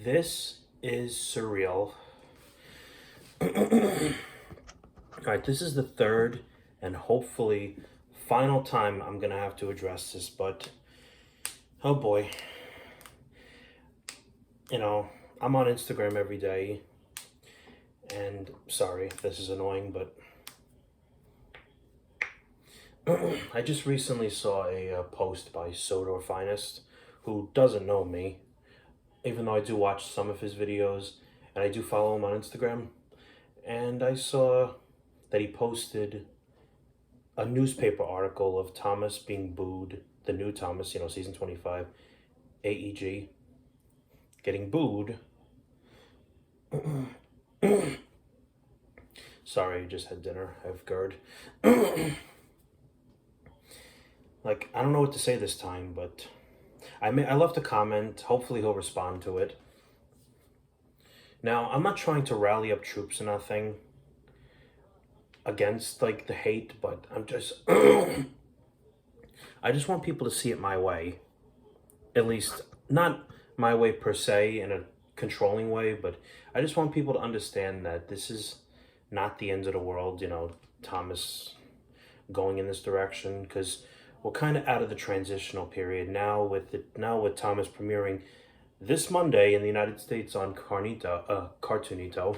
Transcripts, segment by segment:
This is surreal. All right, this is the third and hopefully final time I'm gonna have to address this, but oh boy, you know, I'm on Instagram every day, and sorry if this is annoying, but I just recently saw a post by Sodor Finest, who doesn't know me, even though I do watch some of his videos, and I do follow him on Instagram, and I saw that he posted a newspaper article of Thomas being booed, the new Thomas, season 25, AEG, getting booed. Sorry, I just had dinner. I have GERD. Like, I don't know what to say this time, but I left a comment. Hopefully he'll respond to it. Now, I'm not trying to rally up troops or nothing against, like, the hate, but I'm just... I just want people to see it my way. At least, not my way per se in a controlling way, but I just want people to understand that this is not the end of the world, Thomas going in this direction, because we're kind of out of the transitional period now with Thomas premiering this Monday in the United States on Cartoonito,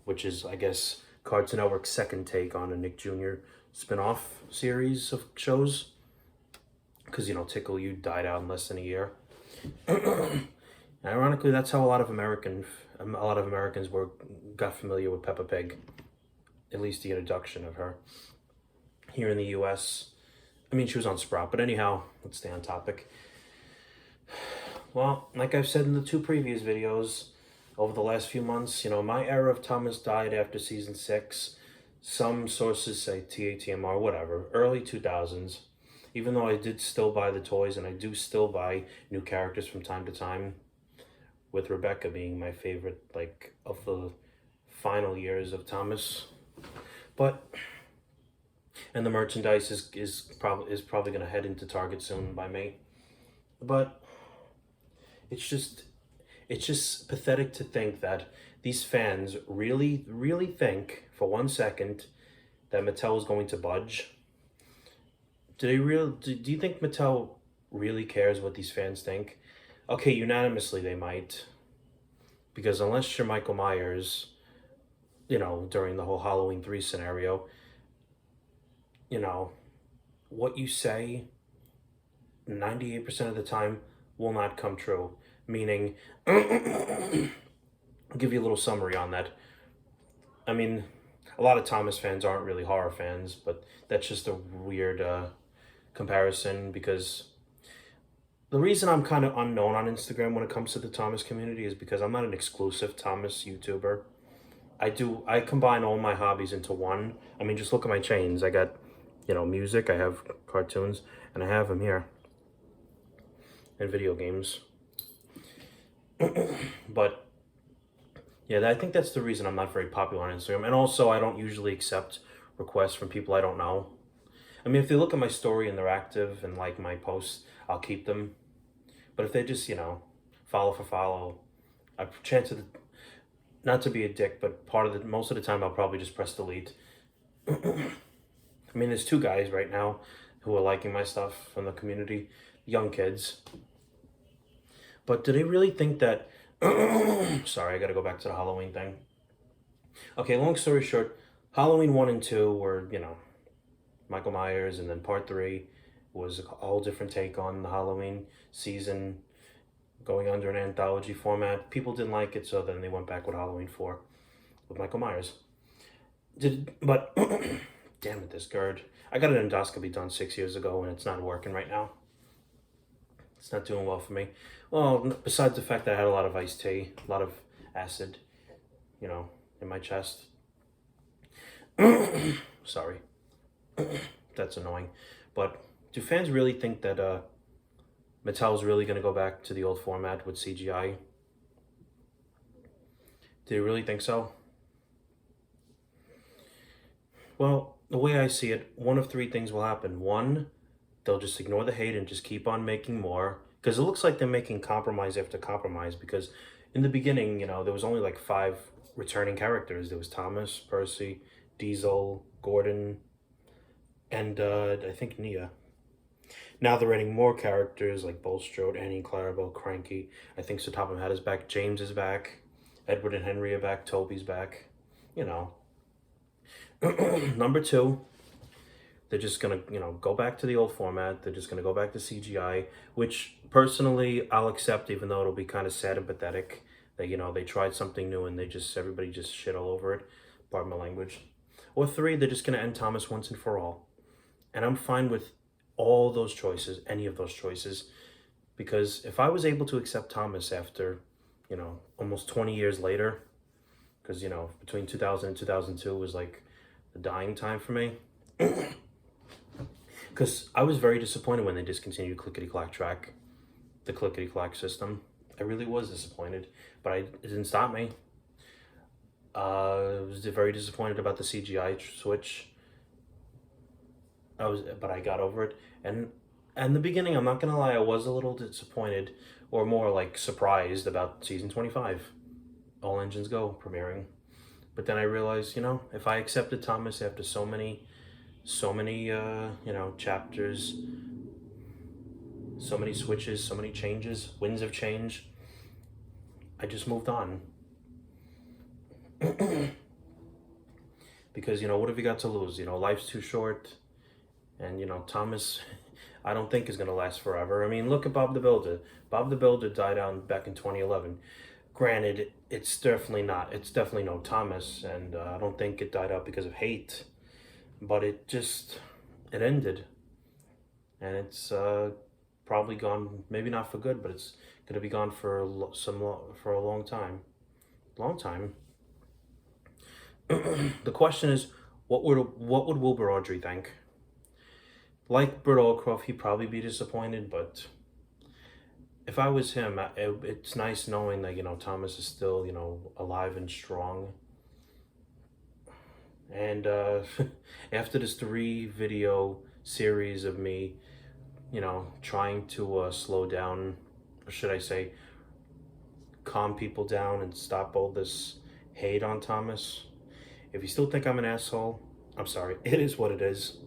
which is, I guess, Cartoon Network's second take on a Nick Jr. spin-off series of shows, because Tickle You died out in less than a year. Ironically, that's how a lot of Americans got familiar with Peppa Pig, at least the introduction of her. Here in the U.S., I mean, she was on Sprout, but anyhow, let's stay on topic. Well, like I've said in the two previous videos, over the last few months, my era of Thomas died after season 6. Some sources say TATMR, whatever, early 2000s. Even though I did still buy the toys, and I do still buy new characters from time to time, with Rebecca being my favorite, like, of the final years of Thomas. And the merchandise is probably going to head into Target soon by May. But it's just pathetic to think that these fans really, really think for 1 second that Mattel is going to budge. Do you think Mattel really cares what these fans think? Okay, unanimously they might. Because unless you're Michael Myers, during the whole Halloween 3 scenario, what you say 98% of the time will not come true. Meaning, I'll give you a little summary on that. I mean, a lot of Thomas fans aren't really horror fans, but that's just a weird comparison, because the reason I'm kind of unknown on Instagram when it comes to the Thomas community is because I'm not an exclusive Thomas YouTuber. I combine all my hobbies into one. I mean, just look at my chains. I got, music, I have cartoons, and I have them here. And video games. But, yeah, I think that's the reason I'm not very popular on Instagram. And also, I don't usually accept requests from people I don't know. I mean, if they look at my story and they're active and like my posts, I'll keep them. But if they just, follow for follow, I chance of not to be a dick, but most of the time I'll probably just press delete. I mean, there's 2 guys right now who are liking my stuff from the community, young kids. But do they really think that... Sorry, I gotta go back to the Halloween thing. Okay, long story short, Halloween 1 and 2 were, Michael Myers, and then part 3 was a whole different take on the Halloween season, going under an anthology format. People didn't like it, so then they went back with Halloween 4 with Michael Myers. But damn it, this GERD. I got an endoscopy done 6 years ago, and it's not working right now. It's not doing well for me. Well, besides the fact that I had a lot of iced tea, a lot of acid, in my chest. Sorry. That's annoying. But do fans really think that Mattel's really going to go back to the old format with CGI? Do you really think so? Well, the way I see it, one of 3 things will happen. 1, they'll just ignore the hate and just keep on making more, Because it looks like they're making compromise after compromise. Because in the beginning, there was only like 5 returning characters. There was Thomas, Percy, Diesel, Gordon, and I think Nia. Now they're adding more characters like Bulstrode, Annie, Clarabelle, Cranky. I think Sir Topham Hatt is back. James is back. Edward and Henry are back. Toby's back. Number 2, they're just gonna, go back to the old format. They're just gonna go back to CGI, which personally I'll accept, even though it'll be kind of sad and pathetic that they tried something new and everybody just shit all over it. Pardon my language. Or 3, they're just gonna end Thomas once and for all, and I'm fine with all those choices, any of those choices, because if I was able to accept Thomas after, almost 20 years later, because between 2000 and 2002 was like the dying time for me. Because I was very disappointed when they discontinued Clickety Clack Track, the Clickety Clack system. I really was disappointed, but it didn't stop me. I was very disappointed about the CGI switch. But I got over it. And in the beginning, I'm not gonna lie, I was a little disappointed, or more like surprised about season 25, All Engines Go premiering. But then I realized, if I accepted Thomas after so many chapters, so many switches, so many changes, winds of change, I just moved on. Because, what have you got to lose? Life's too short. And, Thomas, I don't think is going to last forever. I mean, look at Bob the Builder. Bob the Builder died out back in 2011. Granted, it's definitely no Thomas, and I don't think it died out because of hate. But it ended. And it's probably gone, maybe not for good, but it's going to be gone for a long time. Long time. The question is, what would Wilbur Audrey think? Like Burt Allcroft, he'd probably be disappointed, but if I was him, it's nice knowing that, Thomas is still, alive and strong. And after this 3-video series of me, trying to slow down, or should I say, calm people down and stop all this hate on Thomas, if you still think I'm an asshole, I'm sorry. It is what it is.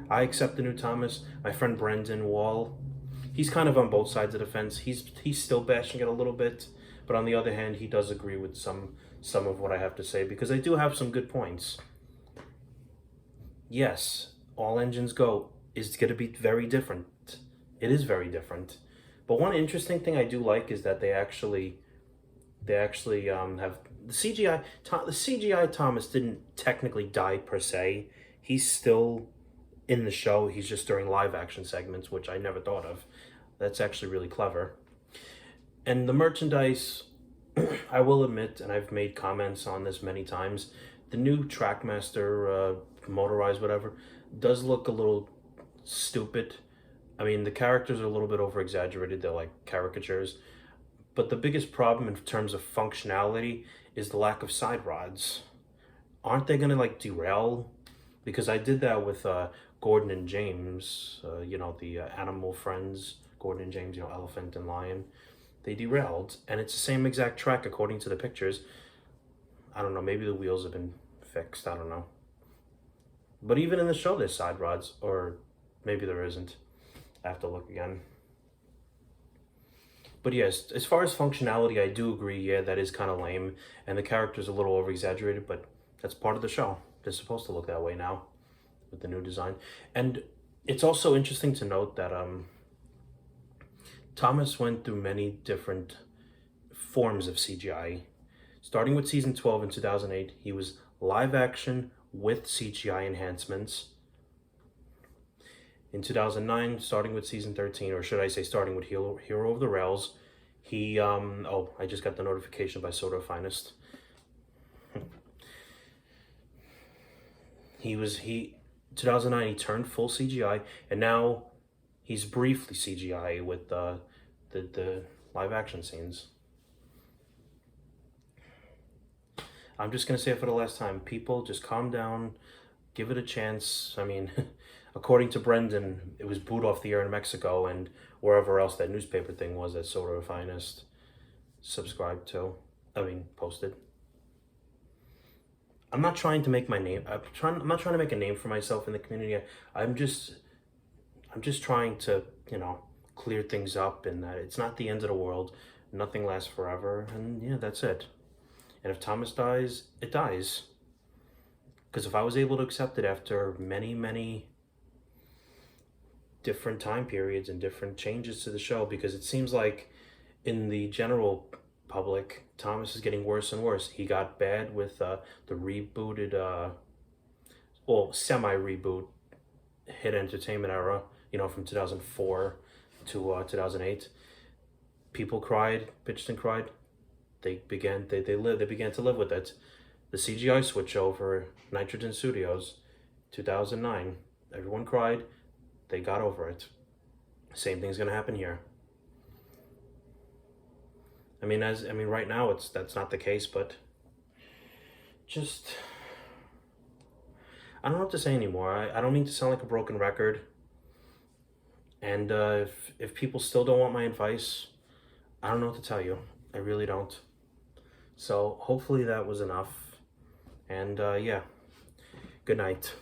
I accept the new Thomas. My friend Brendan Wall, he's kind of on both sides of the fence. He's still bashing it a little bit, but on the other hand, he does agree with some of what I have to say, because I do have some good points. Yes, All Engines Go is going to be very different. It is very different. But one interesting thing I do like is that they actually have the CGI. The CGI Thomas didn't technically die per se. He's still in the show. He's just during live action segments, which I never thought of. That's actually really clever. And the merchandise, I will admit, and I've made comments on this many times, the new Trackmaster motorized whatever does look a little stupid. I mean, the characters are a little bit over exaggerated. They're like caricatures. But the biggest problem in terms of functionality is the lack of side rods. Aren't they gonna derail? Because I did that with Gordon and James, the animal friends, Gordon and James, elephant and lion. They derailed, and it's the same exact track according to the pictures. I don't know, maybe the wheels have been fixed, I don't know. But even in the show there's side rods, or maybe there isn't. I have to look again. But yes, as far as functionality, I do agree, yeah, that is kind of lame, and the character's a little over-exaggerated, but that's part of the show. They're supposed to look that way now with the new design. And it's also interesting to note that Thomas went through many different forms of CGI. Starting with season 12 in 2008, he was live action with CGI enhancements. In 2009, starting with season 13, or should I say starting with Hero of the Rails, he, I just got the notification by Soda Finest. 2009, he turned full CGI, and now he's briefly CGI with the live action scenes. I'm just going to say it for the last time. People, just calm down, give it a chance. I mean, according to Brendan, it was booed off the air in Mexico and wherever else that newspaper thing was that Soda Finest subscribed to. Posted. I'm not trying to make my name. I'm not trying to make a name for myself in the community. I'm just trying to, clear things up, and that it's not the end of the world. Nothing lasts forever, and yeah, that's it. And if Thomas dies, it dies. Because if I was able to accept it after many, many different time periods and different changes to the show, because it seems like in the general public, Thomas is getting worse and worse. He got bad with the rebooted, semi-reboot Hit Entertainment era, from 2004 to 2008. People cried, bitched and cried. They began to live with it. The CGI switch over, Nitrogen Studios, 2009. Everyone cried. They got over it. Same thing's gonna happen here. Right now that's not the case, but just I don't know what to say anymore. I don't mean to sound like a broken record. And if people still don't want my advice, I don't know what to tell you. I really don't. So hopefully that was enough. And yeah, good night.